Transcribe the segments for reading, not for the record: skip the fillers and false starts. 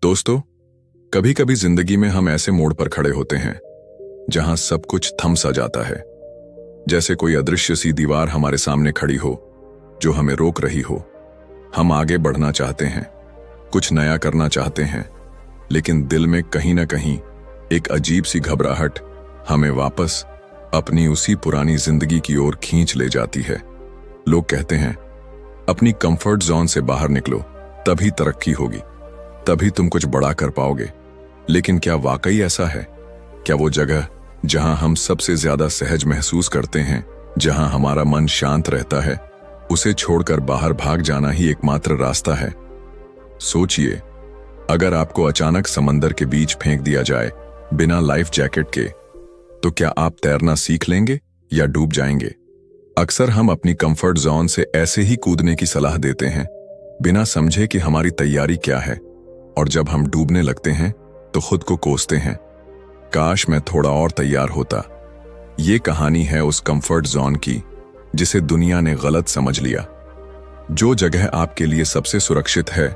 दोस्तों, कभी कभी जिंदगी में हम ऐसे मोड़ पर खड़े होते हैं जहां सब कुछ थम सा जाता है। जैसे कोई अदृश्य सी दीवार हमारे सामने खड़ी हो जो हमें रोक रही हो। हम आगे बढ़ना चाहते हैं, कुछ नया करना चाहते हैं, लेकिन दिल में कहीं ना कहीं एक अजीब सी घबराहट हमें वापस अपनी उसी पुरानी जिंदगी की ओर खींच ले जाती है। लोग कहते हैं अपनी कंफर्ट जोन से बाहर निकलो, तभी तरक्की होगी, तभी तुम कुछ बड़ा कर पाओगे। लेकिन क्या वाकई ऐसा है? क्या वो जगह जहां हम सबसे ज्यादा सहज महसूस करते हैं, जहां हमारा मन शांत रहता है, उसे छोड़कर बाहर भाग जाना ही एकमात्र रास्ता है? सोचिए, अगर आपको अचानक समंदर के बीच फेंक दिया जाए बिना लाइफ जैकेट के, तो क्या आप तैरना सीख लेंगे या डूब जाएंगे? अक्सर हम अपनी कंफर्ट जोन से ऐसे ही कूदने की सलाह देते हैं, बिना समझे कि हमारी तैयारी क्या है, और जब हम डूबने लगते हैं तो खुद को कोसते हैं, काश मैं थोड़ा और तैयार होता। ये कहानी है उस कंफर्ट जोन की जिसे दुनिया ने गलत समझ लिया। जो जगह आपके लिए सबसे सुरक्षित है,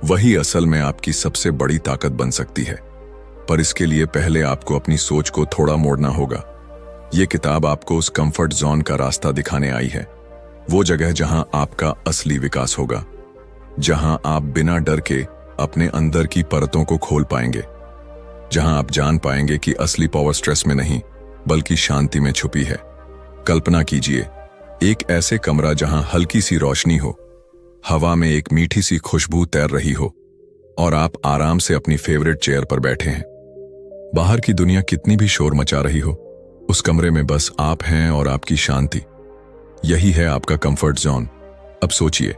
वही असल में आपकी सबसे बड़ी ताकत बन सकती है। पर इसके लिए पहले आपको अपनी सोच को थोड़ा मोड़ना होगा। ये किताब आपको उस कंफर्ट जोन का रास्ता दिखाने आई है, वो जगह जहां आपका असली विकास होगा, जहां आप बिना डर के अपने अंदर की परतों को खोल पाएंगे, जहां आप जान पाएंगे कि असली पावर स्ट्रेस में नहीं बल्कि शांति में छुपी है। कल्पना कीजिए, एक ऐसे कमरा जहां हल्की सी रोशनी हो, हवा में एक मीठी सी खुशबू तैर रही हो, और आप आराम से अपनी फेवरेट चेयर पर बैठे हैं। बाहर की दुनिया कितनी भी शोर मचा रही हो, उस कमरे में बस आप हैं और आपकी शांति। यही है आपका कंफर्ट जोन। अब सोचिए,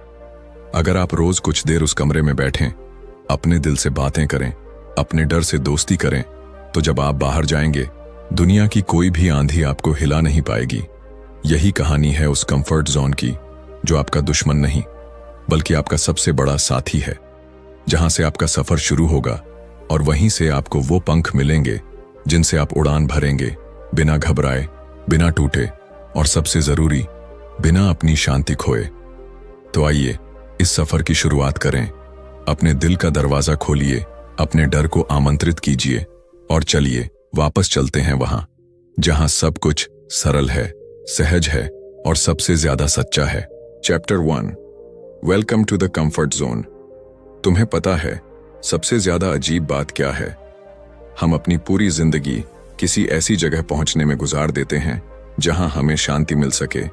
अगर आप रोज कुछ देर उस कमरे में बैठें, अपने दिल से बातें करें, अपने डर से दोस्ती करें, तो जब आप बाहर जाएंगे, दुनिया की कोई भी आंधी आपको हिला नहीं पाएगी। यही कहानी है उस कंफर्ट जोन की, जो आपका दुश्मन नहीं बल्कि आपका सबसे बड़ा साथी है, जहां से आपका सफर शुरू होगा और वहीं से आपको वो पंख मिलेंगे जिनसे आप उड़ान भरेंगे, बिना घबराए, बिना टूटे, और सबसे जरूरी, बिना अपनी शांति खोए। तो आइए इस सफर की शुरुआत करें। अपने दिल का दरवाजा खोलिए, अपने डर को आमंत्रित कीजिए, और चलिए वापस चलते हैं वहां जहां सब कुछ सरल है, सहज है और सबसे ज्यादा सच्चा है। Chapter 1, welcome to the comfort zone. तुम्हें पता है सबसे ज्यादा अजीब बात क्या है? हम अपनी पूरी जिंदगी किसी ऐसी जगह पहुंचने में गुजार देते हैं जहां हमें शांति मिल सके,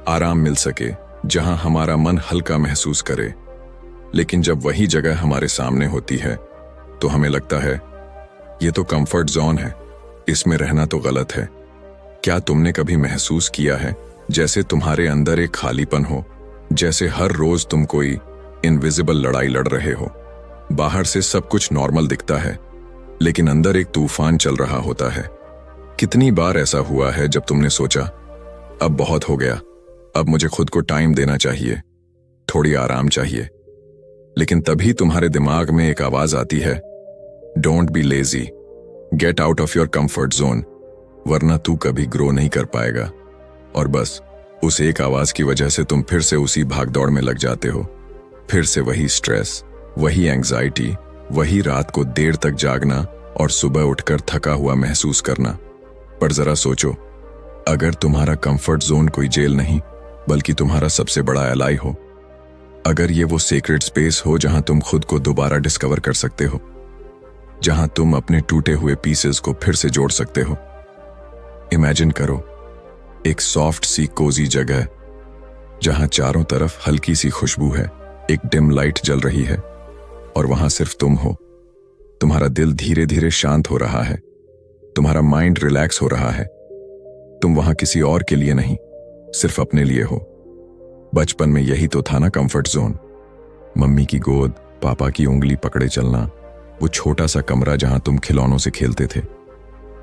आराम मिल सके, जहां हमारा मन हल्का महसूस करे। लेकिन जब वही जगह हमारे सामने होती है तो हमें लगता है ये तो कंफर्ट जोन है, इसमें रहना तो गलत है। क्या तुमने कभी महसूस किया है जैसे तुम्हारे अंदर एक खालीपन हो, जैसे हर रोज तुम कोई इनविजिबल लड़ाई लड़ रहे हो? बाहर से सब कुछ नॉर्मल दिखता है, लेकिन अंदर एक तूफान चल रहा होता है। कितनी बार ऐसा हुआ है जब तुमने सोचा अब बहुत हो गया, अब मुझे खुद को टाइम देना चाहिए, थोड़ी आराम चाहिए, लेकिन तभी तुम्हारे दिमाग में एक आवाज आती है, don't be lazy, get out of your comfort zone, वरना तू कभी ग्रो नहीं कर पाएगा। और बस उस एक आवाज की वजह से तुम फिर से उसी भागदौड़ में लग जाते हो। फिर से वही स्ट्रेस, वही एंग्जाइटी, वही रात को देर तक जागना और सुबह उठकर थका हुआ महसूस करना। पर जरा सोचो, अगर तुम्हारा कंफर्ट जोन कोई जेल नहीं बल्कि तुम्हारा सबसे बड़ा एलाई हो, अगर ये वो सीक्रेट स्पेस हो जहां तुम खुद को दोबारा डिस्कवर कर सकते हो, जहां तुम अपने टूटे हुए पीसेस को फिर से जोड़ सकते हो। इमेजिन करो, एक सॉफ्ट सी कोजी जगह जहां चारों तरफ हल्की सी खुशबू है, एक डिम लाइट जल रही है, और वहां सिर्फ तुम हो। तुम्हारा दिल धीरे धीरे शांत हो रहा है, तुम्हारा माइंड रिलैक्स हो रहा है। तुम वहां किसी और के लिए नहीं, सिर्फ अपने लिए हो। बचपन में यही तो था ना कंफर्ट जोन। मम्मी की गोद, पापा की उंगली पकड़े चलना, वो छोटा सा कमरा जहां तुम खिलौनों से खेलते थे,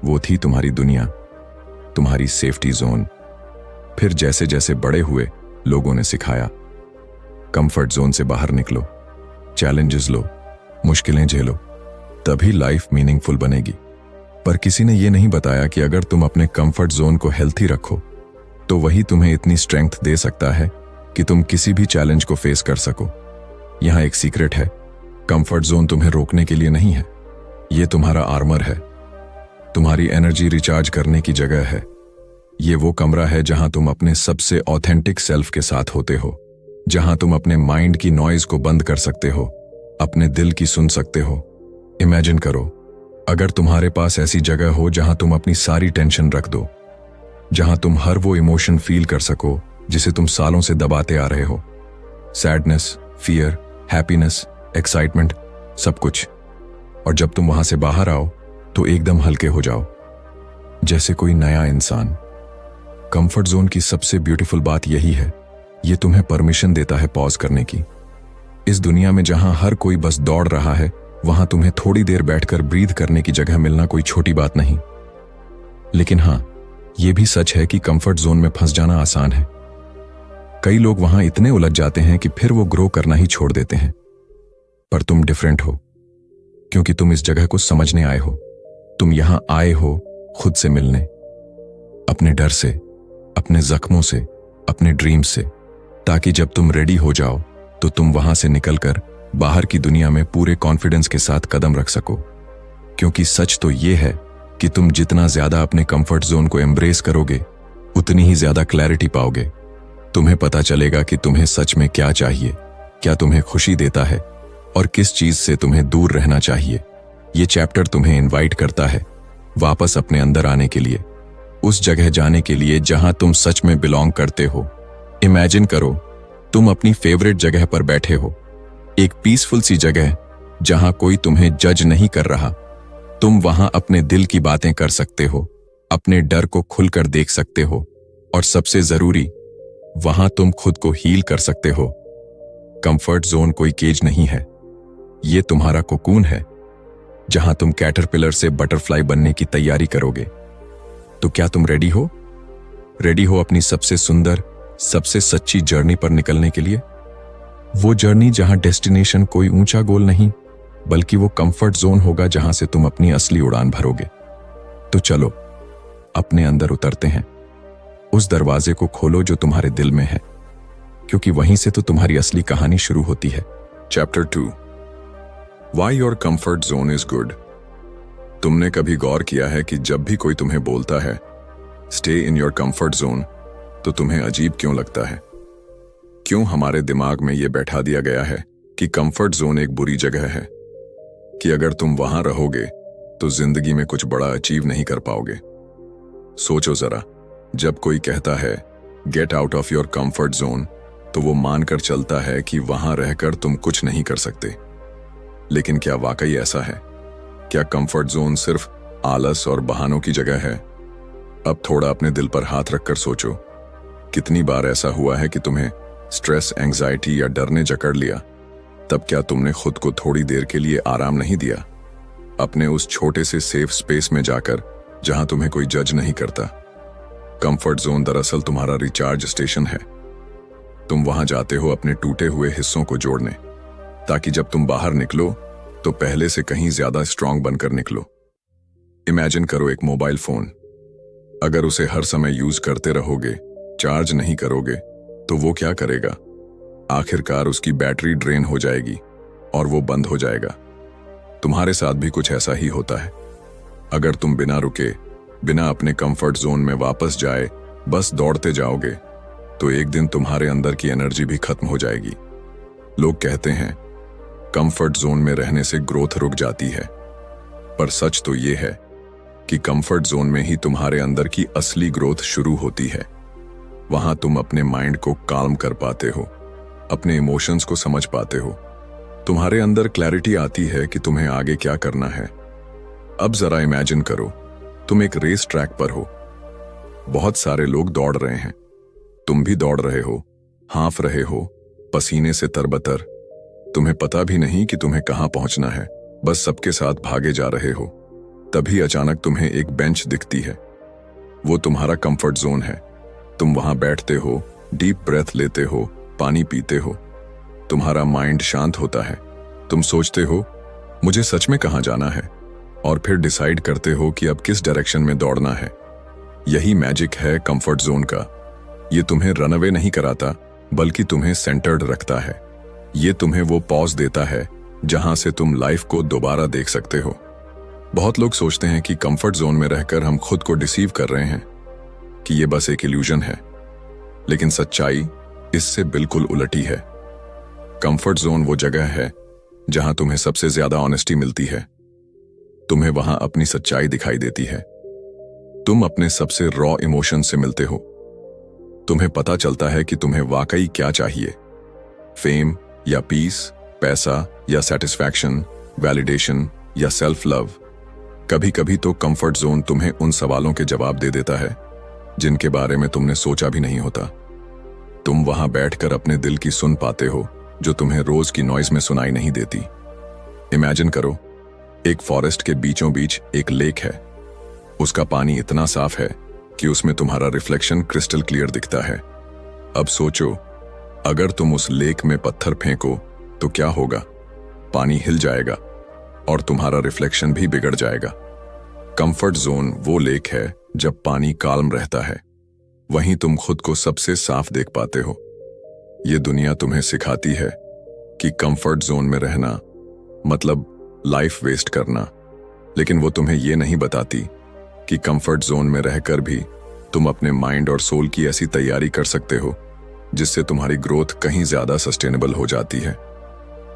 वो थी तुम्हारी दुनिया, तुम्हारी सेफ्टी जोन। फिर जैसे जैसे बड़े हुए, लोगों ने सिखाया, कंफर्ट जोन से बाहर निकलो, चैलेंजेस लो, मुश्किलें झेलो, तभी लाइफ मीनिंगफुल बनेगी। पर किसी ने यह नहीं बताया कि अगर तुम अपने कंफर्ट जोन को हेल्थी रखो, तो वही तुम्हें इतनी स्ट्रेंथ दे सकता है कि तुम किसी भी चैलेंज को फेस कर सको। यहां एक सीक्रेट है, कंफर्ट जोन तुम्हें रोकने के लिए नहीं है, ये तुम्हारा आर्मर है, तुम्हारी एनर्जी रिचार्ज करने की जगह है। ये वो कमरा है जहां तुम अपने सबसे ऑथेंटिक सेल्फ के साथ होते हो, जहां तुम अपने माइंड की नॉइज को बंद कर सकते हो, अपने दिल की सुन सकते हो। इमेजिन करो, अगर तुम्हारे पास ऐसी जगह हो जहां तुम अपनी सारी टेंशन रख दो, जहां तुम हर वो इमोशन फील कर सको जिसे तुम सालों से दबाते आ रहे हो। सैडनेस, फियर, हैप्पीनेस, एक्साइटमेंट, सब कुछ। और जब तुम वहां से बाहर आओ तो एकदम हल्के हो जाओ, जैसे कोई नया इंसान। कंफर्ट जोन की सबसे ब्यूटीफुल बात यही है, ये तुम्हें परमिशन देता है पॉज करने की। इस दुनिया में जहां हर कोई बस दौड़ रहा है, वहां तुम्हें थोड़ी देर बैठकर ब्रीथ करने की जगह मिलना कोई छोटी बात नहीं। लेकिन हां, यह भी सच है कि कंफर्ट जोन में फंस जाना आसान है। कई लोग वहां इतने उलझ जाते हैं कि फिर वो ग्रो करना ही छोड़ देते हैं। पर तुम डिफरेंट हो, क्योंकि तुम इस जगह को समझने आए हो। तुम यहां आए हो खुद से मिलने, अपने डर से, अपने जख्मों से, अपने ड्रीम से, ताकि जब तुम रेडी हो जाओ तो तुम वहां से निकलकर बाहर की दुनिया में पूरे कॉन्फिडेंस के साथ कदम रख सको। क्योंकि सच तो यह है कि तुम जितना ज्यादा अपने कंफर्ट जोन को एम्ब्रेस करोगे, उतनी ही ज्यादा क्लैरिटी पाओगे। तुम्हें पता चलेगा कि तुम्हें सच में क्या चाहिए, क्या तुम्हें खुशी देता है और किस चीज से तुम्हें दूर रहना चाहिए। ये चैप्टर तुम्हें इनवाइट करता है वापस अपने अंदर आने के लिए, उस जगह जाने के लिए जहां तुम सच में बिलोंग करते हो। इमेजिन करो, तुम अपनी फेवरेट जगह पर बैठे हो, एक पीसफुल सी जगह जहां कोई तुम्हें जज नहीं कर रहा। तुम वहां अपने दिल की बातें कर सकते हो, अपने डर को खुलकर देख सकते हो, और सबसे जरूरी, वहां तुम खुद को हील कर सकते हो। कंफर्ट जोन कोई केज नहीं है, ये तुम्हारा कोकून है, जहां तुम कैटरपिलर से बटरफ्लाई बनने की तैयारी करोगे। तो क्या तुम रेडी हो? रेडी हो अपनी सबसे सुंदर, सबसे सच्ची जर्नी पर निकलने के लिए? वो जर्नी जहां डेस्टिनेशन कोई ऊंचा गोल नहीं, बल्कि वो कंफर्ट जोन होगा जहां से तुम अपनी असली उड़ान भरोगे। तो चलो अपने अंदर उतरते हैं, उस दरवाजे को खोलो जो तुम्हारे दिल में है, क्योंकि वहीं से तो तुम्हारी असली कहानी शुरू होती है। Chapter 2, Why your comfort zone is good। तुमने कभी गौर किया है कि जब भी कोई तुम्हें बोलता है stay in your comfort zone, तो तुम्हें अजीब क्यों लगता है? क्यों हमारे दिमाग में यह बैठा दिया गया है कि कंफर्ट जोन एक बुरी जगह है, कि अगर तुम वहां रहोगे तो जिंदगी में कुछ बड़ा अचीव नहीं कर पाओगे? सोचो जरा, जब कोई कहता है get out of your comfort zone, तो वो मानकर चलता है कि वहां रहकर तुम कुछ नहीं कर सकते। लेकिन क्या वाकई ऐसा है? क्या कंफर्ट जोन सिर्फ आलस और बहानों की जगह है? अब थोड़ा अपने दिल पर हाथ रखकर सोचो, कितनी बार ऐसा हुआ है कि तुम्हें स्ट्रेस, एंजाइटी या डर ने जकड़ लिया? तब क्या तुमने खुद को थोड़ी देर के लिए आराम नहीं दिया, अपने उस छोटे से सेफ स्पेस में जाकर जहां तुम्हें कोई जज नहीं करता? कंफर्ट जोन दरअसल तुम्हारा रिचार्ज स्टेशन है। तुम वहां जाते हो अपने टूटे हुए हिस्सों को जोड़ने, ताकि जब तुम बाहर निकलो तो पहले से कहीं ज्यादा स्ट्रांग बनकर निकलो। इमेजिन करो एक मोबाइल फोन, अगर उसे हर समय यूज करते रहोगे, चार्ज नहीं करोगे, तो वो क्या करेगा? आखिरकार उसकी बैटरी ड्रेन हो जाएगी और वो बंद हो जाएगा। तुम्हारे साथ भी कुछ ऐसा ही होता है। अगर तुम बिना रुके, बिना अपने कंफर्ट जोन में वापस जाए बस दौड़ते जाओगे, तो एक दिन तुम्हारे अंदर की एनर्जी भी खत्म हो जाएगी। लोग कहते हैं कंफर्ट जोन में रहने से ग्रोथ रुक जाती है, पर सच तो ये है कि कंफर्ट जोन में ही तुम्हारे अंदर की असली ग्रोथ शुरू होती है। वहां तुम अपने माइंड को काल्म कर पाते हो, अपने इमोशंस को समझ पाते हो, तुम्हारे अंदर क्लैरिटी आती है कि तुम्हें आगे क्या करना है। अब जरा इमेजिन करो, तुम एक रेस ट्रैक पर हो, बहुत सारे लोग दौड़ रहे हैं, तुम भी दौड़ रहे हो, हाँफ रहे हो, पसीने से तरबतर। तुम्हें पता भी नहीं कि तुम्हें कहां पहुंचना है, बस सबके साथ भागे जा रहे हो। तभी अचानक तुम्हें एक बेंच दिखती है, वो तुम्हारा कंफर्ट जोन है। तुम वहां बैठते हो, डीप ब्रेथ लेते हो, पानी पीते हो, तुम्हारा माइंड शांत होता है। तुम सोचते हो मुझे सच में कहां जाना है, और फिर डिसाइड करते हो कि अब किस डायरेक्शन में दौड़ना है। यही मैजिक है कंफर्ट जोन का। ये तुम्हें रनअवे नहीं कराता, बल्कि तुम्हें सेंटर्ड रखता है। ये तुम्हें वो पॉज देता है जहां से तुम लाइफ को दोबारा देख सकते हो। बहुत लोग सोचते हैं कि कंफर्ट जोन में रहकर हम खुद को डिसीव कर रहे हैं, कि ये बस एक इल्यूजन है, लेकिन सच्चाई इससे बिल्कुल उलटी है। कंफर्ट जोन वो जगह है जहां तुम्हें सबसे ज्यादा ऑनेस्टी मिलती है। तुम्हें वहां अपनी सच्चाई दिखाई देती है। तुम अपने सबसे रॉ इमोशन से मिलते हो। तुम्हें पता चलता है कि तुम्हें वाकई क्या चाहिए, फेम या पीस, पैसा या सेटिस्फैक्शन, वैलिडेशन या सेल्फ लव। कभी कभी तो कंफर्ट जोन तुम्हें उन सवालों के जवाब दे देता है जिनके बारे में तुमने सोचा भी नहीं होता। तुम वहां बैठकर अपने दिल की सुन पाते हो जो तुम्हें रोज की नॉइज में सुनाई नहीं देती। इमेजिन करो, एक फॉरेस्ट के बीचों बीच एक लेक है। उसका पानी इतना साफ है कि उसमें तुम्हारा रिफ्लेक्शन क्रिस्टल क्लियर दिखता है। अब सोचो, अगर तुम उस लेक में पत्थर फेंको तो क्या होगा? पानी हिल जाएगा और तुम्हारा रिफ्लेक्शन भी बिगड़ जाएगा। कंफर्ट जोन वो लेक है जब पानी काल्म रहता है। वहीं तुम खुद को सबसे साफ देख पाते हो। ये दुनिया तुम्हें सिखाती है कि कंफर्ट जोन में रहना मतलब लाइफ वेस्ट करना, लेकिन वो तुम्हें ये नहीं बताती कि कंफर्ट जोन में रहकर भी तुम अपने माइंड और सोल की ऐसी तैयारी कर सकते हो जिससे तुम्हारी ग्रोथ कहीं ज्यादा सस्टेनेबल हो जाती है।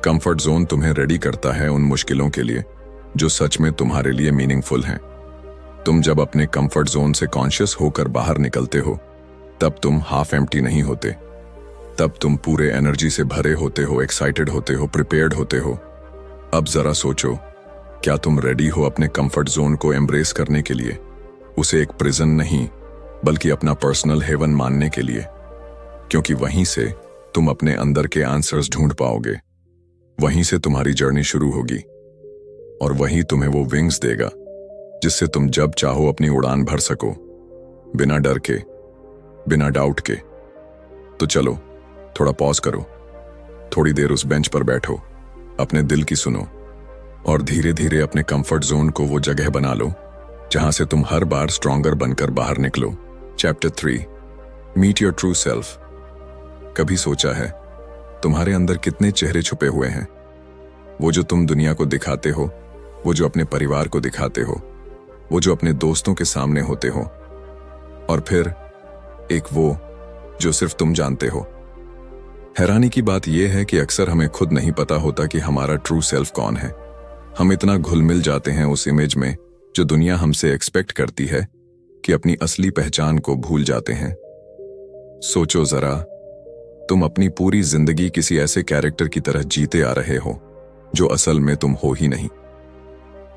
कंफर्ट जोन तुम्हें रेडी करता है उन मुश्किलों के लिए जो सच में तुम्हारे लिए मीनिंगफुल हैं। तुम जब अपने कंफर्ट जोन से कॉन्शियस होकर बाहर निकलते हो तब तुम हाफ एम्प्टी नहीं होते। तब तुम पूरे एनर्जी से भरे होते हो, एक्साइटेड होते हो, प्रिपेयर्ड होते हो। अब जरा सोचो, क्या तुम रेडी हो अपने कंफर्ट जोन को एम्ब्रेस करने के लिए? उसे एक प्रिजन नहीं बल्कि अपना पर्सनल हेवन मानने के लिए, क्योंकि वहीं से तुम अपने अंदर के आंसर्स ढूंढ पाओगे। वहीं से तुम्हारी जर्नी शुरू होगी और वहीं तुम्हें वो विंग्स देगा जिससे तुम जब चाहो अपनी उड़ान भर सको, बिना डर के, बिना डाउट के। तो चलो, थोड़ा पॉज करो, थोड़ी देर उस बेंच पर बैठो, अपने दिल की सुनो और धीरे धीरे अपने कंफर्ट जोन को वो जगह बना लो जहां से तुम हर बार स्ट्रॉन्गर बनकर बाहर निकलो। Chapter 3, meet your true self. कभी सोचा है तुम्हारे अंदर कितने चेहरे छुपे हुए हैं? वो जो तुम दुनिया को दिखाते हो, वो जो अपने परिवार को दिखाते हो, वो जो अपने दोस्तों के सामने होते हो, और फिर एक वो जो सिर्फ तुम जानते हो। हैरानी की बात यह है कि अक्सर हमें खुद नहीं पता होता कि हमारा ट्रू सेल्फ कौन है। हम इतना घुल मिल जाते हैं उस इमेज में जो दुनिया हमसे एक्सपेक्ट करती है कि अपनी असली पहचान को भूल जाते हैं। सोचो जरा, तुम अपनी पूरी जिंदगी किसी ऐसे कैरेक्टर की तरह जीते आ रहे हो जो असल में तुम हो ही नहीं।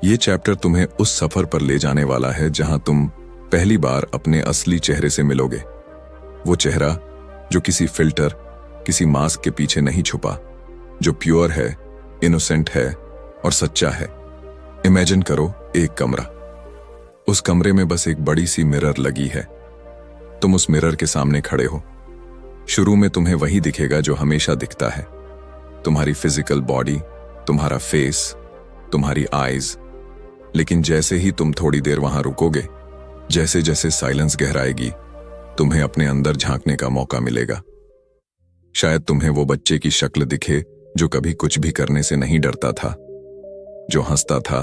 ये चैप्टर तुम्हें उस सफर पर ले जाने वाला है जहां तुम पहली बार अपने असली चेहरे से मिलोगे। वो चेहरा जो किसी फिल्टर, किसी मास्क के पीछे नहीं छुपा, जो प्योर है, इनोसेंट है और सच्चा है। इमेजिन करो एक कमरा। उस कमरे में बस एक बड़ी सी मिरर लगी है। तुम उस मिरर के सामने खड़े हो। शुरू में तुम्हें वही दिखेगा जो हमेशा दिखता है, तुम्हारी फिजिकल बॉडी, तुम्हारा फेस, तुम्हारी आईज। लेकिन जैसे ही तुम थोड़ी देर वहां रुकोगे, जैसे जैसे साइलेंस गहराएगी, तुम्हें अपने अंदर झांकने का मौका मिलेगा। शायद तुम्हें वो बच्चे की शक्ल दिखे जो कभी कुछ भी करने से नहीं डरता था, जो हंसता था,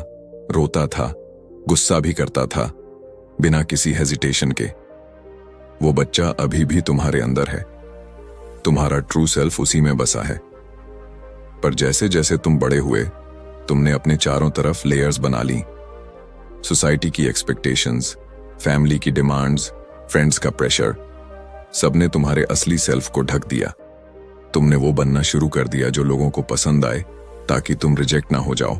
रोता था, गुस्सा भी करता था, बिना किसी हेजिटेशन के। वो बच्चा अभी भी तुम्हारे अंदर है। तुम्हारा ट्रू सेल्फ उसी में बसा है। पर जैसे जैसे तुम बड़े हुए, तुमने अपने चारों तरफ लेयर्स बना ली। सोसाइटी की एक्सपेक्टेशंस, फैमिली की डिमांड्स, फ्रेंड्स का प्रेशर, सबने तुम्हारे असली सेल्फ को ढक दिया। तुमने वो बनना शुरू कर दिया जो लोगों को पसंद आए ताकि तुम रिजेक्ट ना हो जाओ।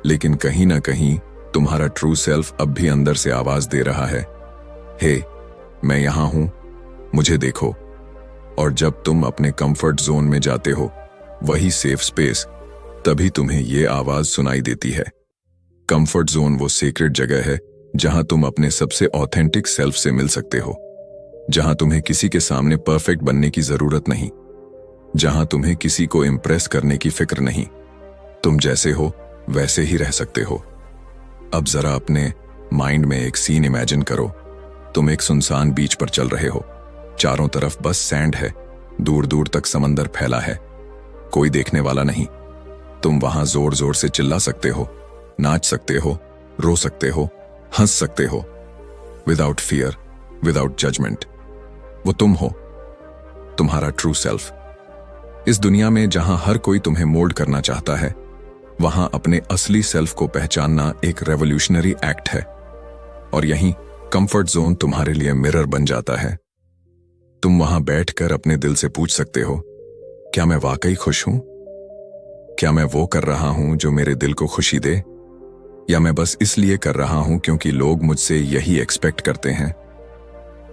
लेकिन कहीं ना कहीं तुम्हारा ट्रू सेल्फ अब भी अंदर से आवाज दे रहा है, हे, मैं यहां हूं, मुझे देखो। और जब तुम अपने कंफर्ट जोन में जाते हो, वही सेफ स्पेस, तभी तुम्हें ये आवाज सुनाई देती है। कंफर्ट जोन वो सीक्रेट जगह है जहां तुम अपने सबसे ऑथेंटिक सेल्फ से मिल सकते हो, जहां तुम्हें किसी के सामने परफेक्ट बनने की जरूरत नहीं, जहां तुम्हें किसी को इम्प्रेस करने की फिक्र नहीं। तुम जैसे हो वैसे ही रह सकते हो। अब जरा अपने माइंड में एक सीन इमेजिन करो। तुम एक सुनसान बीच पर चल रहे हो, चारों तरफ बस सैंड है, दूर दूर तक समंदर फैला है, कोई देखने वाला नहीं। तुम वहां जोर जोर से चिल्ला सकते हो, नाच सकते हो, रो सकते हो, हंस सकते हो, विदाउट फियर, विदाउट जजमेंट। वो तुम हो, तुम्हारा ट्रू सेल्फ। इस दुनिया में जहां हर कोई तुम्हें मोल्ड करना चाहता है, वहां अपने असली सेल्फ को पहचानना एक रेवोल्यूशनरी एक्ट है। और यहीं कंफर्ट जोन तुम्हारे लिए मिरर बन जाता है। तुम वहां बैठकर अपने दिल से पूछ सकते हो, क्या मैं वाकई खुश हूं? क्या मैं वो कर रहा हूं जो मेरे दिल को खुशी दे, या मैं बस इसलिए कर रहा हूं क्योंकि लोग मुझसे यही एक्सपेक्ट करते हैं?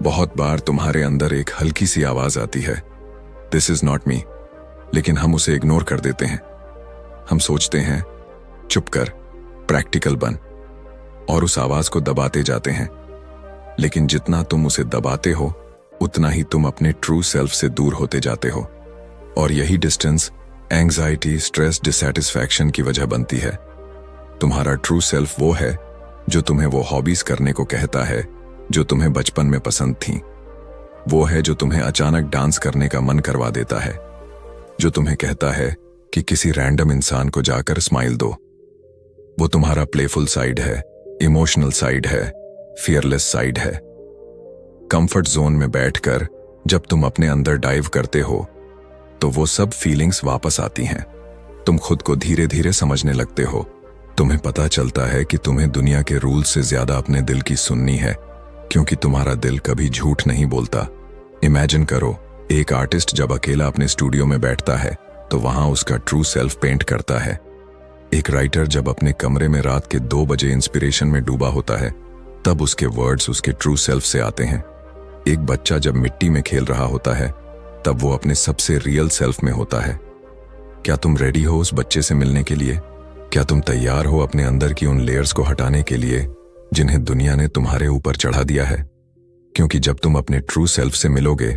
बहुत बार तुम्हारे अंदर एक हल्की सी आवाज आती है, दिस इज नॉट मी, लेकिन हम उसे इग्नोर कर देते हैं। हम सोचते हैं, चुप कर, प्रैक्टिकल बन, और उस आवाज को दबाते जाते हैं। लेकिन जितना तुम उसे दबाते हो, उतना ही तुम अपने ट्रू सेल्फ से दूर होते जाते हो। और यही डिस्टेंस एंग्जाइटी, स्ट्रेस, डिससैटिस्फैक्शन की वजह बनती है। तुम्हारा ट्रू सेल्फ वो है जो तुम्हें वो हॉबीज करने को कहता है जो तुम्हें बचपन में पसंद थीं। वो है जो तुम्हें अचानक डांस करने का मन करवा देता है, जो तुम्हें कहता है कि किसी रैंडम इंसान को जाकर स्माइल दो। वो तुम्हारा प्लेफुल साइड है, इमोशनल साइड है, फियरलेस साइड है। कंफर्ट जोन में बैठकर जब तुम अपने अंदर डाइव करते हो, तो वो सब फीलिंग्स वापस आती हैं। तुम खुद को धीरे धीरे समझने लगते हो। तुम्हें पता चलता है कि तुम्हें दुनिया के रूल्स से ज्यादा अपने दिल की सुननी है, क्योंकि तुम्हारा दिल कभी झूठ नहीं बोलता। इमेजिन करो, एक आर्टिस्ट जब अकेला अपने स्टूडियो में बैठता है तो वहां उसका ट्रू सेल्फ पेंट करता है। एक राइटर जब अपने कमरे में रात के 2 बजे इंस्पिरेशन में डूबा होता है, तब उसके वर्ड्स उसके ट्रू सेल्फ से आते हैं। एक बच्चा जब मिट्टी में खेल रहा होता है, तब वो अपने सबसे रियल सेल्फ में होता है। क्या तुम रेडी हो उस बच्चे से मिलने के लिए? क्या तुम तैयार हो अपने अंदर की उन लेयर्स को हटाने के लिए जिन्हें दुनिया ने तुम्हारे ऊपर चढ़ा दिया है? क्योंकि जब तुम अपने ट्रू सेल्फ से मिलोगे,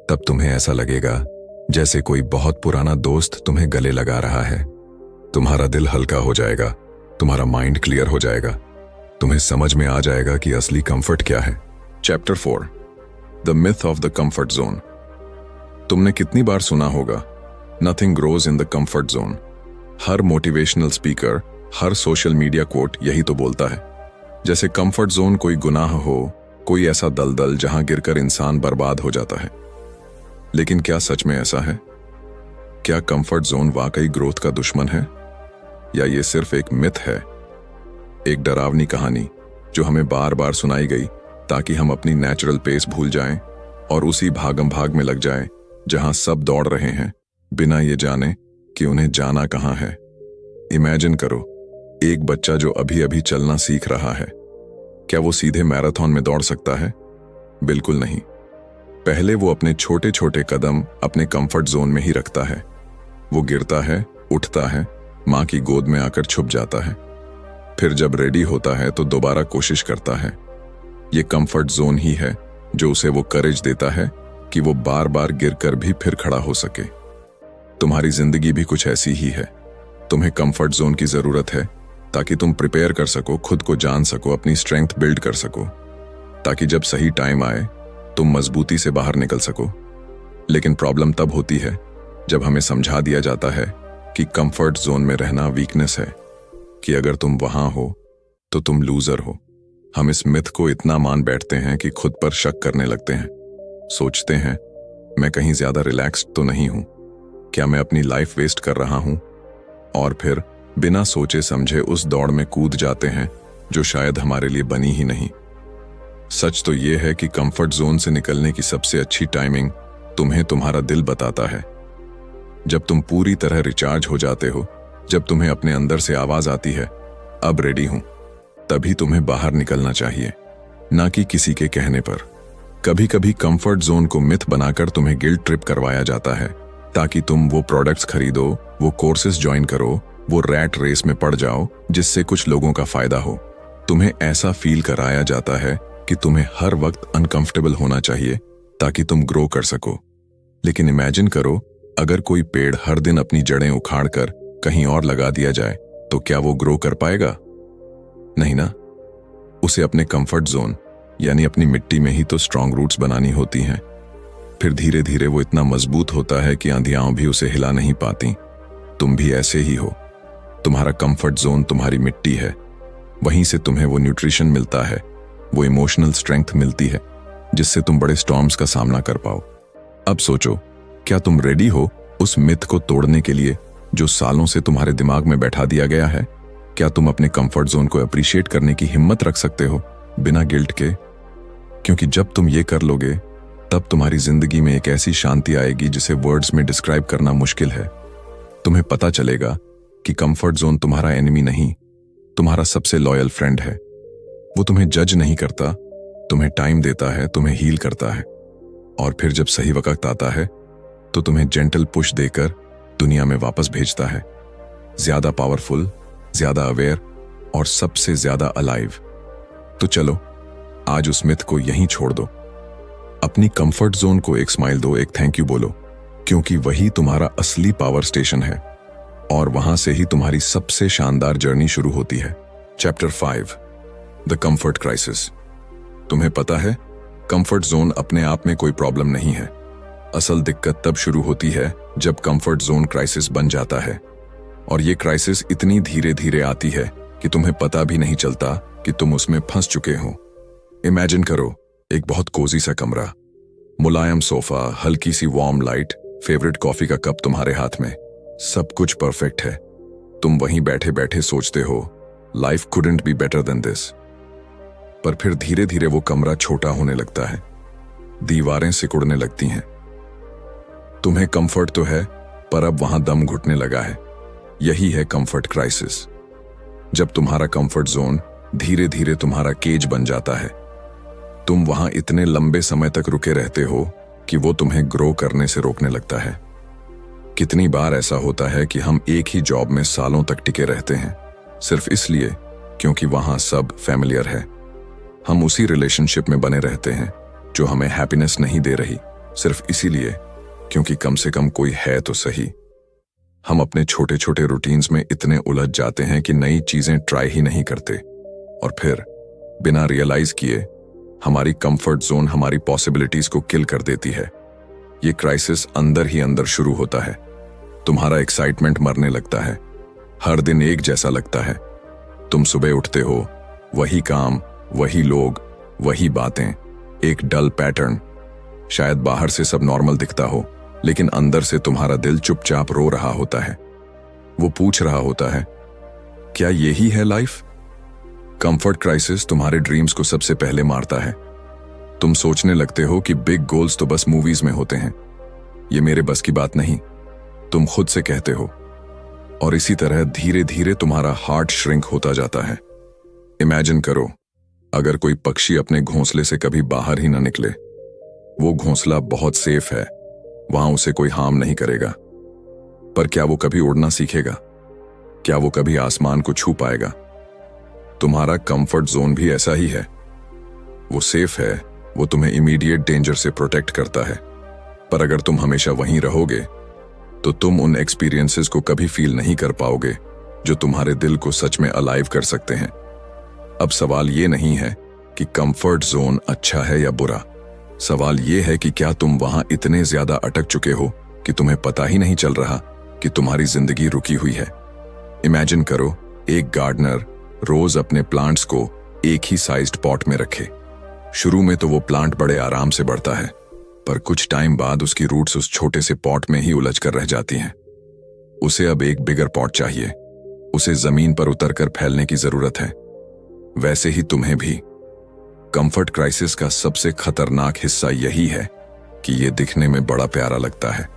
तब तुम्हें ऐसा लगेगा जैसे कोई बहुत पुराना दोस्त तुम्हें गले लगा रहा है। तुम्हारा दिल हल्का हो जाएगा, तुम्हारा माइंड क्लियर हो जाएगा, तुम्हें समझ में आ जाएगा कि असली कंफर्ट क्या है। Chapter 4, the myth of the comfort zone. तुमने कितनी बार सुना होगा, nothing grows in the comfort zone. हर मोटिवेशनल स्पीकर, हर सोशल मीडिया कोट यही तो बोलता है। जैसे कंफर्ट जोन कोई गुनाह हो, कोई ऐसा दलदल जहां गिरकर इंसान बर्बाद हो जाता है। लेकिन क्या सच में ऐसा है? क्या कंफर्ट जोन वाकई ग्रोथ का दुश्मन है, या ये सिर्फ एक मिथ है, एक डरावनी कहानी जो हमें बार बार सुनाई गई ताकि हम अपनी नेचुरल पेस भूल जाएं और उसी भागम भाग में लग जाएं जहां सब दौड़ रहे हैं बिना ये जाने कि उन्हें जाना कहां है। इमेजिन करो, एक बच्चा जो अभी अभी चलना सीख रहा है, क्या वो सीधे मैराथन में दौड़ सकता है? बिल्कुल नहीं। पहले वो अपने छोटे छोटे कदम अपने कंफर्ट जोन में ही रखता है। वो गिरता है, उठता है, मां की गोद में आकर छुप जाता है, फिर जब रेडी होता है तो दोबारा कोशिश करता है। ये कंफर्ट जोन ही है जो उसे वो करेज देता है कि वो बार बार गिरकर भी फिर खड़ा हो सके। तुम्हारी जिंदगी भी कुछ ऐसी ही है। तुम्हें कंफर्ट जोन की जरूरत है ताकि तुम प्रिपेयर कर सको, खुद को जान सको, अपनी स्ट्रेंथ बिल्ड कर सको, ताकि जब सही टाइम आए तुम मजबूती से बाहर निकल सको। लेकिन प्रॉब्लम तब होती है जब हमें समझा दिया जाता है कि कंफर्ट जोन में रहना वीकनेस है, कि अगर तुम वहां हो तो तुम लूजर हो। हम इस मिथ को इतना मान बैठते हैं कि खुद पर शक करने लगते हैं। सोचते हैं, मैं कहीं ज्यादा रिलैक्स्ड तो नहीं हूं, क्या मैं अपनी लाइफ वेस्ट कर रहा हूं? और फिर बिना सोचे समझे उस दौड़ में कूद जाते हैं जो शायद हमारे लिए बनी ही नहीं। सच तो यह है कि कंफर्ट जोन से निकलने की सबसे अच्छी टाइमिंग तुम्हें तुम्हारा दिल बताता है। जब तुम पूरी तरह रिचार्ज हो जाते हो, जब तुम्हें अपने अंदर से आवाज आती है, अब रेडी हूं, तभी तुम्हें बाहर निकलना चाहिए, ना कि किसी के कहने पर। कभी कभी कंफर्ट जोन को मिथ बनाकर तुम्हें गिल्ट ट्रिप करवाया जाता है ताकि तुम वो प्रोडक्ट्स खरीदो, वो कोर्सेज ज्वाइन करो, वो रैट रेस में पड़ जाओ जिससे कुछ लोगों का फायदा हो। तुम्हें ऐसा फील कराया जाता है कि तुम्हें हर वक्त अनकंफर्टेबल होना चाहिए ताकि तुम ग्रो कर सको। लेकिन इमेजिन करो, अगर कोई पेड़ हर दिन अपनी जड़ें उखाड़कर कहीं और लगा दिया जाए तो क्या वो ग्रो कर पाएगा? नहीं ना। उसे अपने कंफर्ट जोन यानी अपनी मिट्टी में ही तो स्ट्रांग रूट्स बनानी होती हैं। फिर धीरे धीरे वो इतना मजबूत होता है कि आंधियां भी उसे हिला नहीं पाती। तुम भी ऐसे ही हो। तुम्हारा कंफर्ट जोन तुम्हारी मिट्टी है। वहीं से तुम्हें वो न्यूट्रिशन मिलता है, वो इमोशनल स्ट्रेंथ मिलती है जिससे तुम बड़े स्टॉर्म्स का सामना कर पाओ। अब सोचो, क्या तुम रेडी हो उस मिथ को तोड़ने के लिए जो सालों से तुम्हारे दिमाग में बैठा दिया गया है? क्या तुम अपने कंफर्ट जोन को अप्रिशिएट करने की हिम्मत रख सकते हो बिना गिल्ट के? क्योंकि जब तुम ये कर लोगे तब तुम्हारी जिंदगी में एक ऐसी शांति आएगी जिसे वर्ड्स में डिस्क्राइब करना मुश्किल है। तुम्हें पता चलेगा कि कंफर्ट जोन तुम्हारा एनिमी नहीं, तुम्हारा सबसे लॉयल फ्रेंड है। वो तुम्हें जज नहीं करता, तुम्हें टाइम देता है, तुम्हें हील करता है, और फिर जब सही वक्त आता है तो तुम्हें जेंटल पुश देकर दुनिया में वापस भेजता है, ज्यादा पावरफुल, ज्यादा अवेयर और सबसे ज्यादा अलाइव। तो चलो आज उस मिथ को यहीं छोड़ दो। अपनी कंफर्ट जोन को एक स्माइल दो, एक थैंक यू बोलो, क्योंकि वही तुम्हारा असली पावर स्टेशन है और वहां से ही तुम्हारी सबसे शानदार जर्नी शुरू होती है। Chapter 5, the comfort crisis. तुम्हें पता है, कंफर्ट जोन अपने आप में कोई प्रॉब्लम नहीं है। असल दिक्कत तब शुरू होती है जब कंफर्ट जोन क्राइसिस बन जाता है, और ये क्राइसिस इतनी धीरे धीरे आती है कि तुम्हें पता भी नहीं चलता कि तुम उसमें फंस चुके हो। इमेजिन करो, एक बहुत कोजी सा कमरा, मुलायम सोफा, हल्की सी वार्म लाइट, फेवरेट कॉफी का कप तुम्हारे हाथ में, सब कुछ परफेक्ट है। तुम वहीं बैठे बैठे सोचते हो, life couldn't be better than this. पर फिर धीरे धीरे वो कमरा छोटा होने लगता है, दीवारें सिकुड़ने लगती हैं। तुम्हें कंफर्ट तो है, पर अब वहां दम घुटने लगा है। यही है कंफर्ट क्राइसिस। जब तुम्हारा कंफर्ट जोन धीरे धीरे तुम्हारा केज बन जाता है, तुम वहां इतने लंबे समय तक रुके रहते हो कि वो तुम्हें ग्रो करने से रोकने लगता है। कितनी बार ऐसा होता है कि हम एक ही जॉब में सालों तक टिके रहते हैं, सिर्फ इसलिए क्योंकि वहां सब फैमिलियर है। हम उसी रिलेशनशिप में बने रहते हैं जो हमें हैप्पीनेस नहीं दे रही, सिर्फ इसीलिए क्योंकि कम से कम कोई है तो सही। हम अपने छोटे छोटे रूटीन्स में इतने उलझ जाते हैं कि नई चीजें ट्राई ही नहीं करते, और फिर बिना रियलाइज किए हमारी कंफर्ट जोन हमारी पॉसिबिलिटीज को किल कर देती है। ये क्राइसिस अंदर ही अंदर शुरू होता है। तुम्हारा एक्साइटमेंट मरने लगता है, हर दिन एक जैसा लगता है। तुम सुबह उठते हो, वही काम, वही लोग, वही बातें, एक डल पैटर्न। शायद बाहर से सब नॉर्मल दिखता हो, लेकिन अंदर से तुम्हारा दिल चुपचाप रो रहा होता है। वो पूछ रहा होता है, क्या यही है लाइफ? कंफर्ट क्राइसिस तुम्हारे ड्रीम्स को सबसे पहले मारता है। तुम सोचने लगते हो कि बिग गोल्स तो बस मूवीज में होते हैं, ये मेरे बस की बात नहीं, तुम खुद से कहते हो। और इसी तरह धीरे धीरे तुम्हारा हार्ट श्रिंक होता जाता है। इमेजिन करो, अगर कोई पक्षी अपने घोंसले से कभी बाहर ही ना निकले, वो घोंसला बहुत सेफ है, वहां उसे कोई हार्म नहीं करेगा। पर क्या वो कभी उड़ना सीखेगा? क्या वो कभी आसमान को छू पाएगा? तुम्हारा कंफर्ट जोन भी ऐसा ही है। वो सेफ है, वो तुम्हें इमीडिएट डेंजर से प्रोटेक्ट करता है, पर अगर तुम हमेशा वहीं रहोगे तो तुम उन एक्सपीरियंसेस को कभी फील नहीं कर पाओगे जो तुम्हारे दिल को सच में अलाइव कर सकते हैं। अब सवाल ये नहीं है कि कंफर्ट जोन अच्छा है या बुरा, सवाल ये है कि क्या तुम वहां इतने ज्यादा अटक चुके हो कि तुम्हें पता ही नहीं चल रहा कि तुम्हारी जिंदगी रुकी हुई है। इमेजिन करो, एक गार्डनर रोज अपने प्लांट्स को एक ही साइज्ड पॉट में रखे। शुरू में तो वो प्लांट बड़े आराम से बढ़ता है, पर कुछ टाइम बाद उसकी रूट्स उस छोटे से पॉट में ही उलझ कर रह जाती हैं। उसे अब एक बिगर पॉट चाहिए, उसे जमीन पर उतरकर फैलने की जरूरत है। वैसे ही तुम्हें भी। कंफर्ट क्राइसिस का सबसे खतरनाक हिस्सा यही है कि ये दिखने में बड़ा प्यारा लगता है।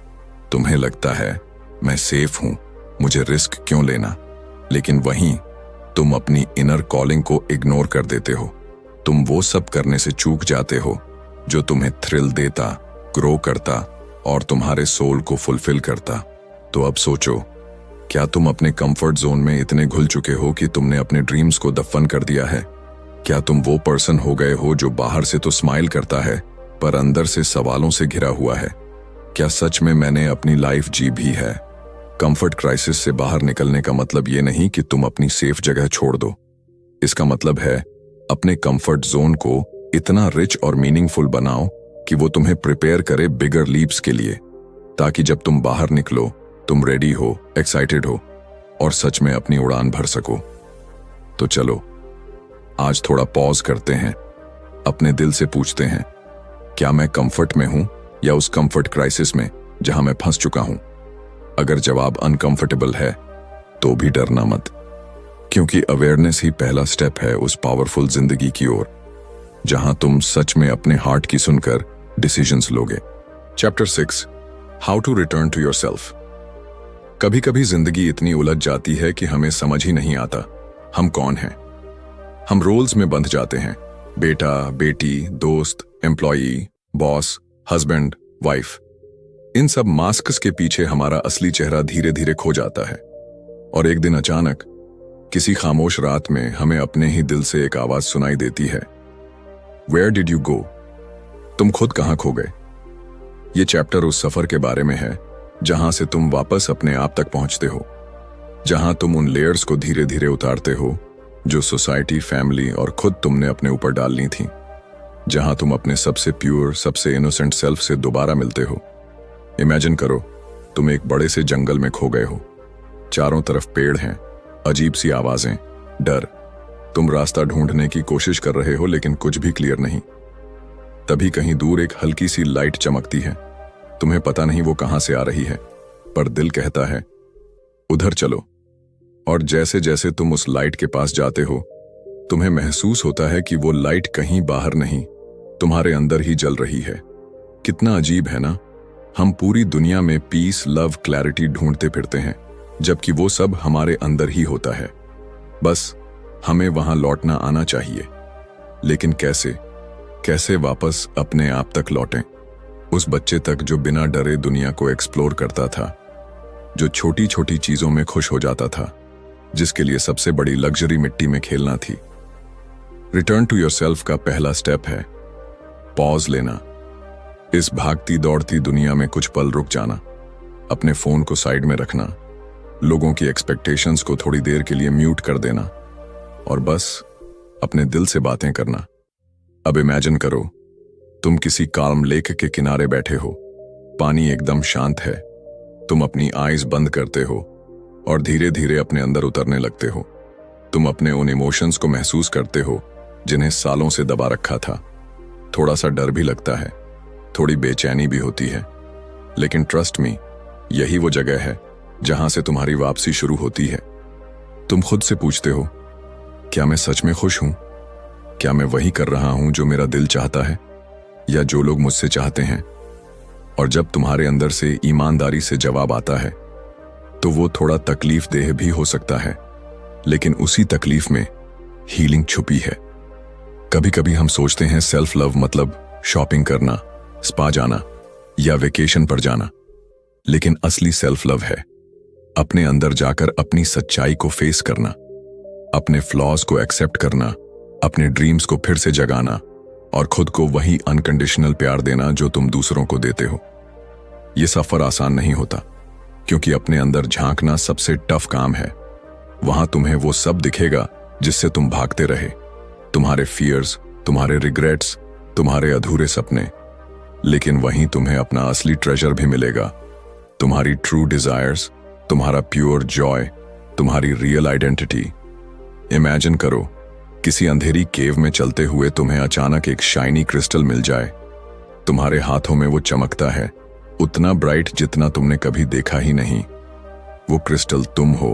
तुम्हें लगता है मैं सेफ हूं, मुझे रिस्क क्यों लेना, लेकिन वहीं तुम अपनी इनर कॉलिंग को इग्नोर कर देते हो। तुम वो सब करने से चूक जाते हो जो तुम्हें थ्रिल देता, ग्रो करता और तुम्हारे सोल को फुलफिल करता। तो अब सोचो, क्या तुम अपने कंफर्ट जोन में इतने घुल चुके हो कि तुमने अपने ड्रीम्स को दफन कर दिया है? क्या तुम वो पर्सन हो गए हो जो बाहर से तो स्माइल करता है पर अंदर से सवालों से घिरा हुआ है? क्या सच में मैंने अपनी लाइफ जी भी है? कंफर्ट क्राइसिस से बाहर निकलने का मतलब ये नहीं कि तुम अपनी सेफ जगह छोड़ दो। इसका मतलब है अपने कंफर्ट जोन को इतना रिच और मीनिंगफुल बनाओ कि वो तुम्हें प्रिपेयर करे बिगर लीप्स के लिए, ताकि जब तुम बाहर निकलो तुम रेडी हो, एक्साइटेड हो और सच में अपनी उड़ान भर सको। तो चलो आज थोड़ा पॉज करते हैं, अपने दिल से पूछते हैं, क्या मैं कंफर्ट में हूं या उस कंफर्ट क्राइसिस में जहां मैं फंस चुका हूं? अगर जवाब अनकंफर्टेबल है तो भी डरना मत, क्योंकि अवेयरनेस ही पहला स्टेप है उस पावरफुल जिंदगी की ओर जहां तुम सच में अपने हार्ट की सुनकर डिसीजंस लोगे। Chapter 6, how to return to yourself. कभी कभी जिंदगी इतनी उलझ जाती है कि हमें समझ ही नहीं आता हम कौन हैं। हम रोल्स में बंध जाते हैं, बेटा, बेटी, दोस्त, एम्प्लॉई, बॉस, हस्बैंड, वाइफ। इन सब मास्क्स के पीछे हमारा असली चेहरा धीरे धीरे खो जाता है और एक दिन अचानक किसी खामोश रात में हमें अपने ही दिल से एक आवाज सुनाई देती है, वेयर डिड यू गो? तुम खुद कहां खो गए? ये चैप्टर उस सफर के बारे में है जहां से तुम वापस अपने आप तक पहुंचते हो, जहां तुम उन लेयर्स को धीरे धीरे उतारते हो जो सोसाइटी, फैमिली और खुद तुमने अपने ऊपर डालनी थी, जहां तुम अपने सबसे प्योर, सबसे इनोसेंट सेल्फ से दोबारा मिलते हो। इमेजिन करो तुम एक बड़े से जंगल में खो गए हो, चारों तरफ पेड़ हैं, अजीब सी आवाजें, डर। तुम रास्ता ढूंढने की कोशिश कर रहे हो लेकिन कुछ भी क्लियर नहीं। तभी कहीं दूर एक हल्की सी लाइट चमकती है। तुम्हें पता नहीं वो कहां से आ रही है, पर दिल कहता है उधर चलो। और जैसे जैसे तुम उस लाइट के पास जाते हो, तुम्हें महसूस होता है कि वो लाइट कहीं बाहर नहीं, तुम्हारे अंदर ही जल रही है। कितना अजीब है ना, हम पूरी दुनिया में पीस, लव, क्लैरिटी ढूंढते फिरते हैं, जबकि वो सब हमारे अंदर ही होता है। बस हमें वहां लौटना आना चाहिए। लेकिन कैसे वापस अपने आप तक लौटें? उस बच्चे तक जो बिना डरे दुनिया को एक्सप्लोर करता था, जो छोटी छोटी चीजों में खुश हो जाता था, जिसके लिए सबसे बड़ी लग्जरी मिट्टी में खेलना थी। रिटर्न टू योरसेल्फ का पहला स्टेप है पॉज लेना। इस भागती दौड़ती दुनिया में कुछ पल रुक जाना, अपने फोन को साइड में रखना, लोगों की एक्सपेक्टेशंस को थोड़ी देर के लिए म्यूट कर देना और बस अपने दिल से बातें करना। अब इमेजिन करो तुम किसी काल्म लेक के किनारे बैठे हो, पानी एकदम शांत है, तुम अपनी आईज बंद करते हो और धीरे धीरे अपने अंदर उतरने लगते हो। तुम अपने उन इमोशंस को महसूस करते हो जिन्हें सालों से दबा रखा था। थोड़ा सा डर भी लगता है, थोड़ी बेचैनी भी होती है, लेकिन ट्रस्ट मी, यही वो जगह है जहां से तुम्हारी वापसी शुरू होती है। तुम खुद से पूछते हो, क्या मैं सच में खुश हूं? क्या मैं वही कर रहा हूं जो मेरा दिल चाहता है या जो लोग मुझसे चाहते हैं? और जब तुम्हारे अंदर से ईमानदारी से जवाब आता है तो वो थोड़ा तकलीफ देह भी हो सकता है, लेकिन उसी तकलीफ में हीलिंग छुपी है। कभी कभी हम सोचते हैं सेल्फ लव मतलब शॉपिंग करना, स्पा जाना या वेकेशन पर जाना, लेकिन असली सेल्फ लव है अपने अंदर जाकर अपनी सच्चाई को फेस करना, अपने फ्लॉज को एक्सेप्ट करना, अपने ड्रीम्स को फिर से जगाना और खुद को वही अनकंडीशनल प्यार देना जो तुम दूसरों को देते हो। यह सफर आसान नहीं होता, क्योंकि अपने अंदर झांकना सबसे टफ काम है। वहां तुम्हें वो सब दिखेगा जिससे तुम भागते रहे, तुम्हारे फियर्स, तुम्हारे रिग्रेट्स, तुम्हारे अधूरे सपने। लेकिन वहीं तुम्हें अपना असली ट्रेजर भी मिलेगा, तुम्हारी ट्रू डिजायर्स, तुम्हारा प्योर जॉय, तुम्हारी रियल आइडेंटिटी। इमेजिन करो किसी अंधेरी केव में चलते हुए तुम्हें अचानक एक शाइनी क्रिस्टल मिल जाए। तुम्हारे हाथों में वो चमकता है, उतना ब्राइट जितना तुमने कभी देखा ही नहीं। वो क्रिस्टल तुम हो,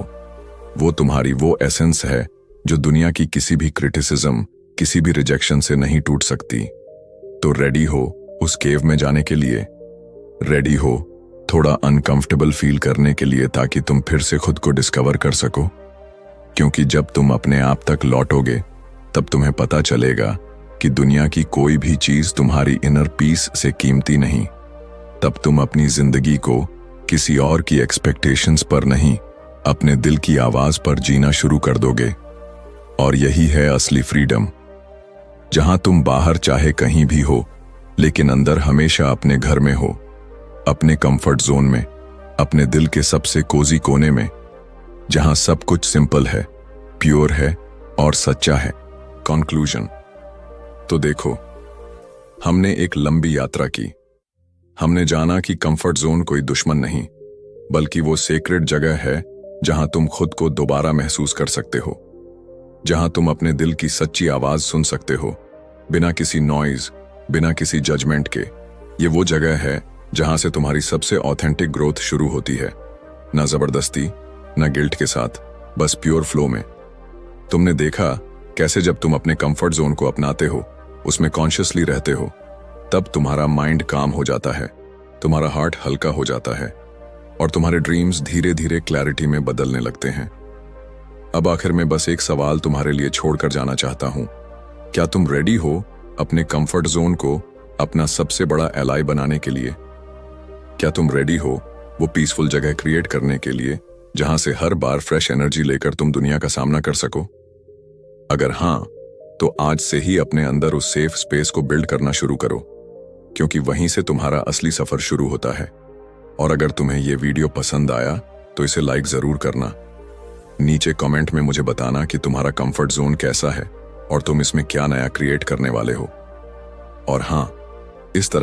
वो तुम्हारी वो एसेंस है जो दुनिया की किसी भी क्रिटिसिज्म, किसी भी रिजेक्शन से नहीं टूट सकती। तो रेडी हो उस केव में जाने के लिए? रेडी हो थोड़ा अनकंफर्टेबल फील करने के लिए, ताकि तुम फिर से खुद को डिस्कवर कर सको? क्योंकि जब तुम अपने आप तक लौटोगे तब तुम्हें पता चलेगा कि दुनिया की कोई भी चीज तुम्हारी इनर पीस से कीमती नहीं। तब तुम अपनी जिंदगी को किसी और की एक्सपेक्टेशंस पर नहीं, अपने दिल की आवाज पर जीना शुरू कर दोगे। और यही है असली फ्रीडम, जहां तुम बाहर चाहे कहीं भी हो, लेकिन अंदर हमेशा अपने घर में हो, अपने कंफर्ट जोन में, अपने दिल के सबसे कोजी कोने में, जहां सब कुछ सिंपल है, प्योर है और सच्चा है। कंक्लूजन। तो देखो, हमने एक लंबी यात्रा की। हमने जाना कि कंफर्ट जोन कोई दुश्मन नहीं, बल्कि वो सेक्रेड जगह है जहां तुम खुद को दोबारा महसूस कर सकते हो, जहां तुम अपने दिल की सच्ची आवाज सुन सकते हो, बिना किसी नॉइज, बिना किसी जजमेंट के। ये वो जगह है जहां से तुम्हारी सबसे ऑथेंटिक ग्रोथ शुरू होती है, ना जबरदस्ती, ना गिल्ट के साथ, बस प्योर फ्लो में। तुमने देखा कैसे जब तुम अपने कंफर्ट जोन को अपनाते हो, उसमें कॉन्शियसली रहते हो, तब तुम्हारा माइंड काम हो जाता है, तुम्हारा हार्ट हल्का हो जाता है और तुम्हारे ड्रीम्स धीरे धीरे क्लैरिटी में बदलने लगते हैं। अब आखिर में बस एक सवाल तुम्हारे लिए छोड़कर जाना चाहता हूं। क्या तुम रेडी हो अपने कंफर्ट जोन को अपना सबसे बड़ा एलाई बनाने के लिए? क्या तुम रेडी हो वो पीसफुल जगह क्रिएट करने के लिए जहां से हर बार फ्रेश एनर्जी लेकर तुम दुनिया का सामना कर सको? अगर हां, तो आज से ही अपने अंदर उस सेफ स्पेस को बिल्ड करना शुरू करो, क्योंकि वहीं से तुम्हारा असली सफर शुरू होता है। और अगर तुम्हें यह वीडियो पसंद आया तो इसे लाइक जरूर करना। नीचे कमेंट में मुझे बताना कि तुम्हारा कंफर्ट जोन कैसा है और तुम इसमें क्या नया क्रिएट करने वाले हो। और हां, इस तरह